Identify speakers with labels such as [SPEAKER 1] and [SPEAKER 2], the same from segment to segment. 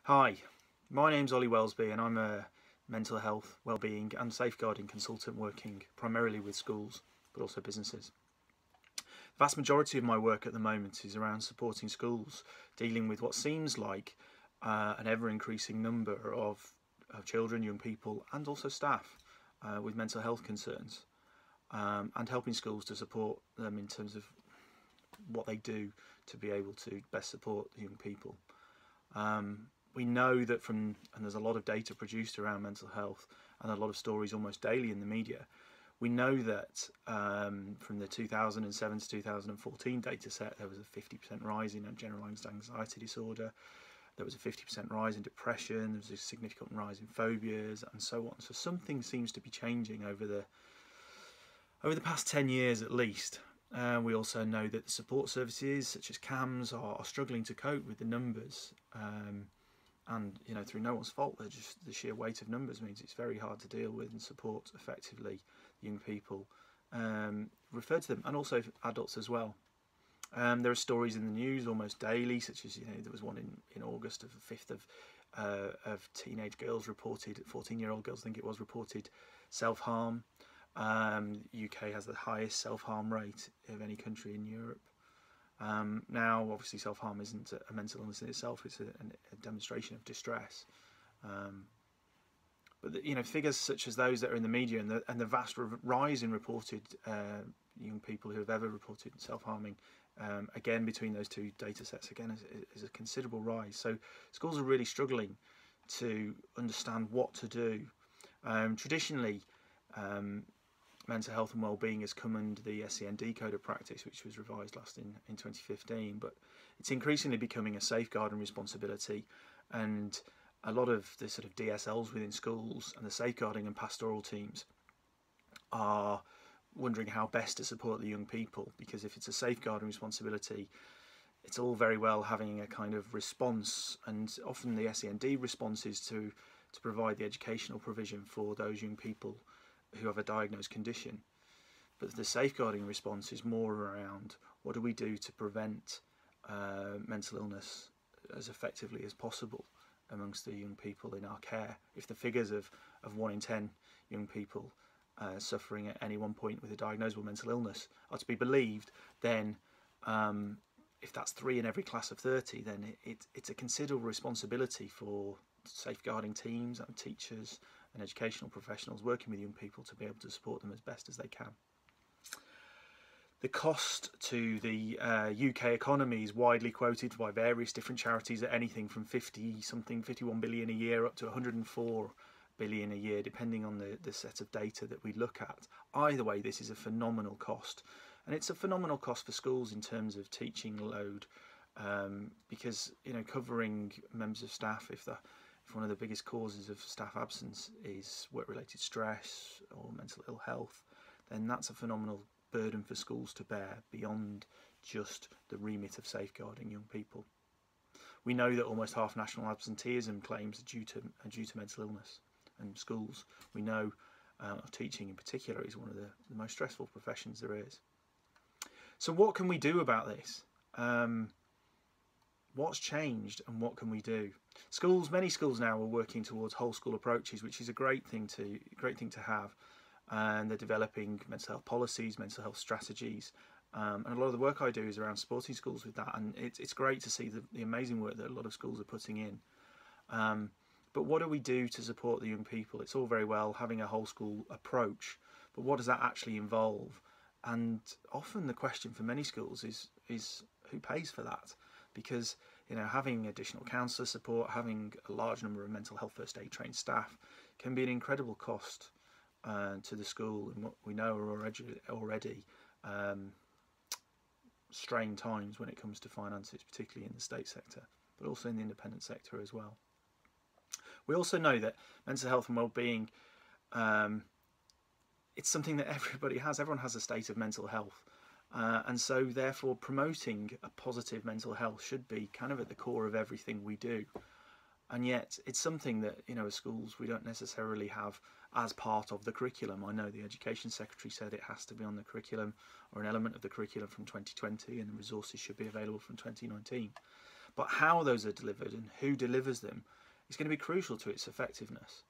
[SPEAKER 1] Hi, my name's Ollie Welsby and I'm a mental health, wellbeing and safeguarding consultant working primarily with schools but also businesses. The vast majority of my work at the moment is around supporting schools dealing with what seems like an ever-increasing number of children, young people and also staff with mental health concerns, and helping schools to support them in terms of what they do to be able to best support the young people. We know that and there's a lot of data produced around mental health and a lot of stories almost daily in the media. We know that from the 2007 to 2014 data set, there was a 50% rise in generalised anxiety disorder, there was a 50% rise in depression, there was a significant rise in phobias and so on. So something seems to be changing over the past 10 years at least. We also know that the support services such as CAMS are struggling to cope with the numbers. And through no one's fault, they're just the sheer weight of numbers means it's very hard to deal with and support effectively young people, refer to them, and also adults as well. There are stories in the news almost daily, such as there was one in August of the 5th of teenage girls reported, 14-year-old girls I think it was, reported self-harm. UK has the highest self-harm rate of any country in Europe. Now, obviously, self-harm isn't a mental illness in itself; it's a demonstration of distress. But figures such as those that are in the media and the vast rise in reported young people who have ever reported self-harming, again between those two data sets, again is a considerable rise. So schools are really struggling to understand what to do. Traditionally, mental health and wellbeing has come under the SEND Code of Practice, which was revised last in 2015, but it's increasingly becoming a safeguarding responsibility, and a lot of the sort of DSLs within schools and the safeguarding and pastoral teams are wondering how best to support the young people, because if it's a safeguarding responsibility, it's all very well having a kind of response, and often the SEND response is to provide the educational provision for those young people who have a diagnosed condition. But the safeguarding response is more around what do we do to prevent mental illness as effectively as possible amongst the young people in our care. If the figures of 1 in 10 young people suffering at any one point with a diagnosable mental illness are to be believed, then if that's 3 in every class of 30, then it's a considerable responsibility for safeguarding teams and teachers and educational professionals working with young people to be able to support them as best as they can. The cost to the UK economy is widely quoted by various different charities at anything from 51 billion a year up to 104 billion a year, depending on the set of data that we look at. Either way, this is a phenomenal cost, and it's a phenomenal cost for schools in terms of teaching load, because covering members of staff, if one of the biggest causes of staff absence is work-related stress or mental ill health, then that's a phenomenal burden for schools to bear beyond just the remit of safeguarding young people. We know that almost half national absenteeism claims are due to mental illness, and schools, we know, teaching in particular, is one of the most stressful professions there is. So what can we do about this? What's changed and what can we do? Many schools now are working towards whole school approaches, which is a great thing to have, and they're developing mental health policies, mental health strategies, and a lot of the work I do is around supporting schools with that, and it's great to see the amazing work that a lot of schools are putting in. But what do we do to support the young people? It's all very well having a whole school approach, but what does that actually involve? And often the question for many schools is who pays for that? Because having additional counsellor support, having a large number of mental health first aid trained staff can be an incredible cost to the school, and what we know are already strained times when it comes to finances, particularly in the state sector, but also in the independent sector as well. We also know that mental health and wellbeing, it's something that everybody has. Everyone has a state of mental health. And so therefore promoting a positive mental health should be kind of at the core of everything we do. And yet it's something that, as schools, we don't necessarily have as part of the curriculum. I know the Education Secretary said it has to be on the curriculum or an element of the curriculum from 2020, and the resources should be available from 2019. But how those are delivered and who delivers them is going to be crucial to its effectiveness.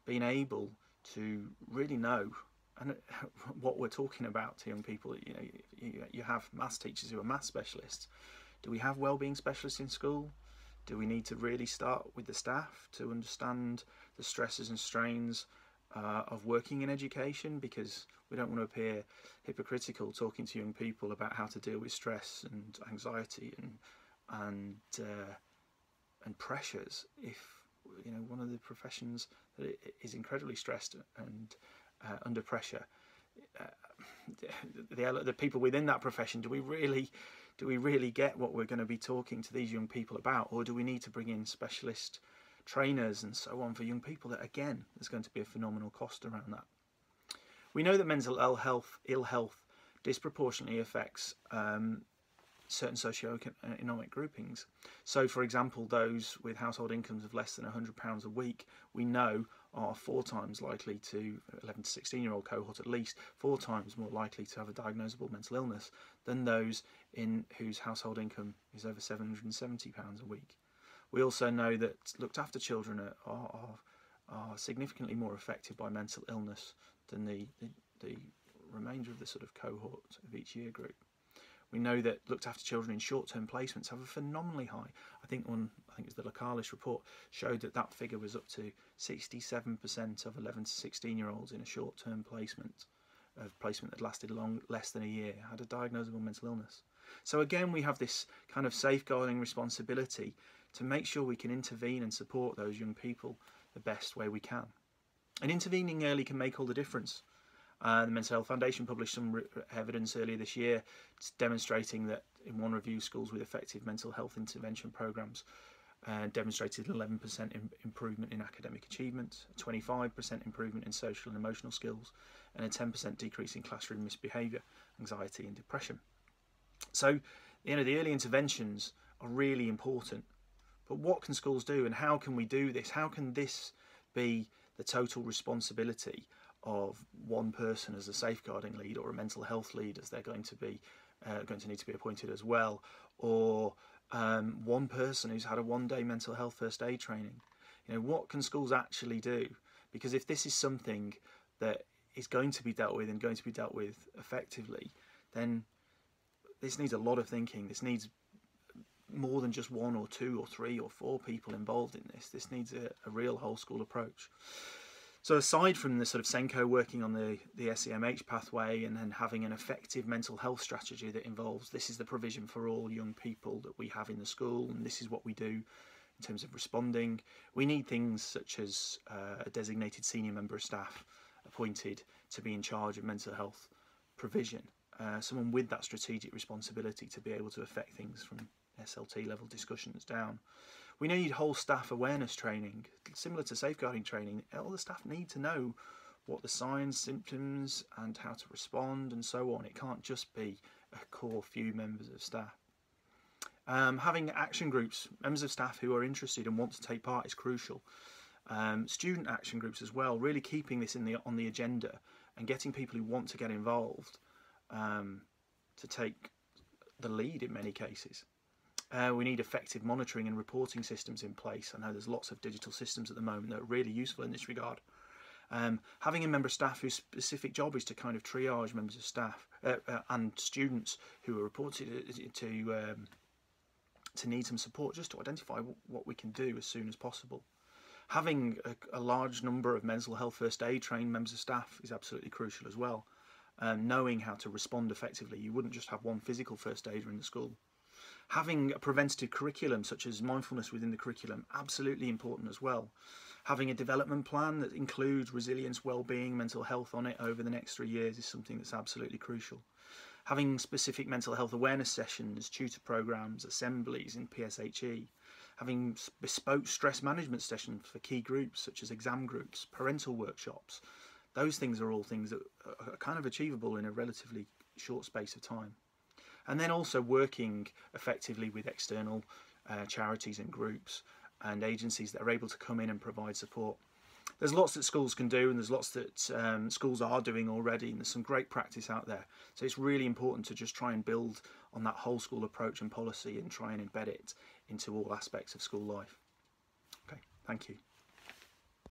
[SPEAKER 1] Being able to really know and what we're talking about to young people. You have maths teachers who are maths specialists. Do we have wellbeing specialists in school? Do we need to really start with the staff to understand the stresses and strains of working in education? Because we don't want to appear hypocritical talking to young people about how to deal with stress and anxiety and pressures if one of the professions that is incredibly stressed and under pressure. The people within that profession, do we really get what we're going to be talking to these young people about, or do we need to bring in specialist trainers and so on for young people? That again, there's going to be a phenomenal cost around that. We know that mental ill health disproportionately affects certain socioeconomic groupings. So, for example, those with household incomes of less than £100 a week, we know are 4 times likely to, 11 to 16-year-old cohort at least, 4 times more likely to have a diagnosable mental illness than those in whose household income is over £770 a week. We also know that looked after children are significantly more affected by mental illness than the remainder of the sort of cohort of each year group. We know that looked after children in short-term placements have a phenomenally high. I think it was the Localis report showed that figure was up to 67% of 11 to 16-year-olds in a short-term placement that lasted less than a year had a diagnosable mental illness. So again, we have this kind of safeguarding responsibility to make sure we can intervene and support those young people the best way we can. And intervening early can make all the difference. The Mental Health Foundation published some evidence earlier this year demonstrating that in one review, schools with effective mental health intervention programs demonstrated an 11% improvement in academic achievement, a 25% improvement in social and emotional skills, and a 10% decrease in classroom misbehaviour, anxiety and depression. So, the early interventions are really important. But what can schools do, and how can we do this? How can this be the total responsibility of one person as a safeguarding lead, or a mental health lead, as they're going to need to be appointed as well, or one person who's had a one-day mental health first aid training? What can schools actually do? Because if this is something that is going to be dealt with and going to be dealt with effectively, then this needs a lot of thinking. This needs more than just 1 or 2 or 3 or 4 people involved in this. This needs a real whole school approach. So aside from the sort of SENCO working on the SEMH pathway and then having an effective mental health strategy that involves this is the provision for all young people that we have in the school and this is what we do in terms of responding, we need things such as a designated senior member of staff appointed to be in charge of mental health provision, someone with that strategic responsibility to be able to affect things from SLT level discussions down. We need whole staff awareness training, similar to safeguarding training. All the staff need to know what the signs, symptoms and how to respond and so on. It can't just be a core few members of staff. Having action groups, members of staff who are interested and want to take part is crucial. Student action groups as well, really keeping this on the agenda and getting people who want to get involved to take the lead in many cases. We need effective monitoring and reporting systems in place. I know there's lots of digital systems at the moment that are really useful in this regard. Having a member of staff whose specific job is to kind of triage members of staff and students who are reported to need some support, just to identify what we can do as soon as possible. Having a large number of mental health first aid trained members of staff is absolutely crucial as well. Knowing how to respond effectively. You wouldn't just have one physical first aider in the school. Having a preventative curriculum such as mindfulness within the curriculum, absolutely important as well. Having a development plan that includes resilience, well-being, mental health on it over the next 3 years is something that's absolutely crucial. Having specific mental health awareness sessions, tutor programs, assemblies in PSHE. Having bespoke stress management sessions for key groups such as exam groups, parental workshops. Those things are all things that are kind of achievable in a relatively short space of time. And then also working effectively with external charities and groups and agencies that are able to come in and provide support. there's lots that schools can do, and there's lots that schools are doing already, and there's some great practice out there. So it's really important to just try and build on that whole school approach and policy and try and embed it into all aspects of school life. Okay, thank you.